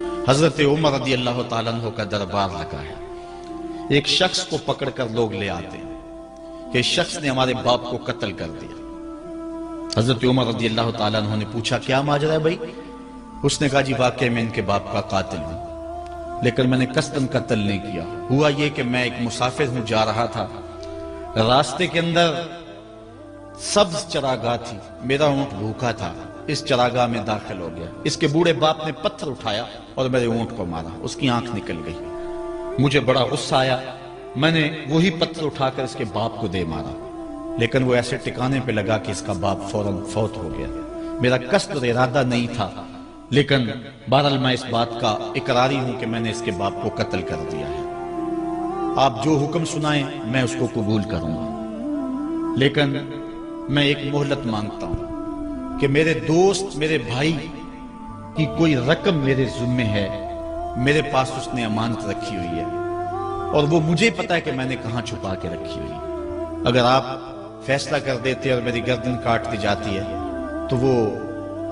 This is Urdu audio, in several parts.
حضرت عمر رضی اللہ تعالیٰ عنہ کا دربار لگا ہے۔ ایک شخص کو پکڑ کر لوگ لے آتے ہیں کہ اس شخص نے ہمارے باپ کو قتل کر دیا۔ حضرت عمر رضی اللہ تعالیٰ عنہ نے پوچھا کیا ماجرا ہے بھائی؟ اس نے کہا جی واقعی میں ان کے باپ کا قاتل ہوں، لیکن میں نے قصداً قتل نہیں کیا۔ ہوا یہ کہ میں ایک مسافر ہوں، جا رہا تھا، راستے کے اندر سبز چراگاہ تھی، میرا اونٹ بھوکا تھا، اس چراگاہ میں داخل ہو گیا۔ اس کے بوڑھے باپ نے پتھر اٹھایا اور میرے اونٹ کو مارا، اس کی آنکھ نکل گئی۔ مجھے بڑا غصہ آیا، میں نے وہی پتھر اٹھا کر اس کے باپ کو دے مارا، لیکن وہ ایسے ٹکانے پہ لگا کہ اس کا باپ فوراً فوت ہو گیا۔ میرا قصد اور ارادہ نہیں تھا، لیکن بہرحال میں اس بات کا اقراری ہوں کہ میں نے اس کے باپ کو قتل کر دیا ہے۔ آپ جو حکم سنائیں میں اس کو قبول کروں گا، لیکن میں ایک مہلت مانگتا ہوں کہ میرے دوست، میرے بھائی کی کوئی رقم میرے ذمہ ہے، میرے پاس اس نے امانت رکھی ہوئی ہے، اور وہ مجھے پتا ہے کہ میں نے کہاں چھپا کے رکھی ہوئی۔ اگر آپ فیصلہ کر دیتے اور میری گردن کاٹ دی جاتی ہے تو وہ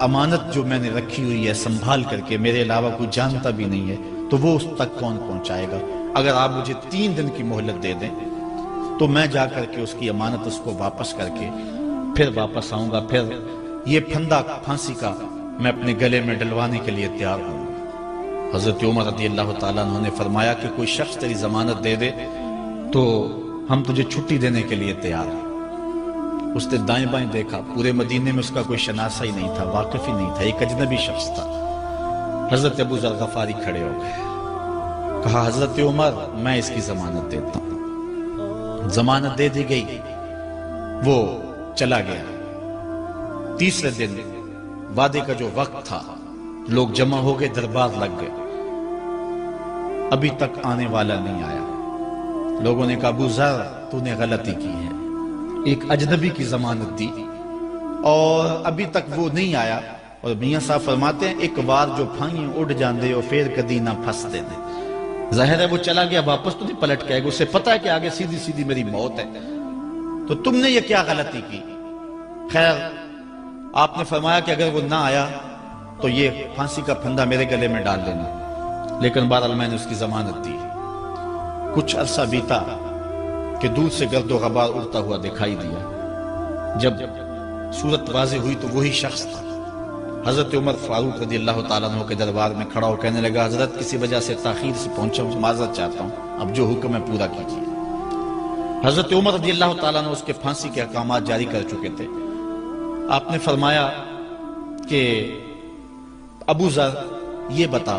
امانت جو میں نے رکھی ہوئی ہے سنبھال کر کے، میرے علاوہ کوئی جانتا بھی نہیں ہے، تو وہ اس تک کون پہنچائے گا؟ اگر آپ مجھے 3 دن کی مہلت دے دیں تو میں جا کر کے اس کی امانت اس کو واپس کر کے پھر واپس آؤں گا، پھر یہ پھندا پھانسی کا میں اپنے گلے میں ڈلوانے کے لیے تیار ہوں گا۔ حضرت عمر رضی اللہ تعالیٰ عنہ نے فرمایا کہ کوئی شخص تیری ضمانت دے دے تو ہم تجھے چھٹی دینے کے لیے تیار ہیں۔ اس نے دائیں بائیں دیکھا، پورے مدینے میں اس کا کوئی شناسہ ہی نہیں تھا، واقف ہی نہیں تھا، ایک اجنبی شخص تھا۔ حضرت ابو ذر غفاری کھڑے ہو گئے، کہا حضرت عمر میں اس کی ضمانت دیتا ہوں۔ ضمانت دے دی گئی، وہ چلا گیا۔ تیسرے دن وعدے کا جو وقت تھا، لوگ جمع ہو گئے، دربار لگ گئے، ابھی تک آنے والا نہیں آیا۔ لوگوں نے کہا ابو ذر تو نے غلطی کی ہے، ایک اجنبی کی ضمانت دی اور ابھی تک وہ نہیں آیا، اور میاں صاحب فرماتے ہیں ایک بار جو پھائیں اڑ جاندے اور پھر کدی نہ پھنستے دے۔ ظاہر ہے وہ چلا گیا، واپس تو نہیں پلٹ کے آئے گا، اسے پتا ہے کہ آگے سیدھی سیدھی میری موت ہے، تو تم نے یہ کیا غلطی کی؟ خیر آپ نے فرمایا کہ اگر وہ نہ آیا تو یہ پھانسی کا پھندا میرے گلے میں ڈال دینا، لیکن بہرحال میں نے اس کی ضمانت دی۔ کچھ عرصہ بیتا کہ دور سے گرد و غبار اڑتا ہوا دکھائی دیا۔ جب صورت واضح ہوئی تو وہی شخص تھا۔ حضرت عمر فاروق رضی اللہ تعالیٰ عنہ کے دربار میں کھڑا ہو کہنے لگا حضرت کسی وجہ سے تاخیر سے پہنچا ہوں، معذرت چاہتا ہوں، اب جو حکم ہے پورا کیجیے۔ حضرت عمر رضی اللہ تعالیٰ عنہ اس کے پھانسی کے احکامات جاری کر چکے تھے۔ آپ نے فرمایا کہ ابو ذر یہ بتا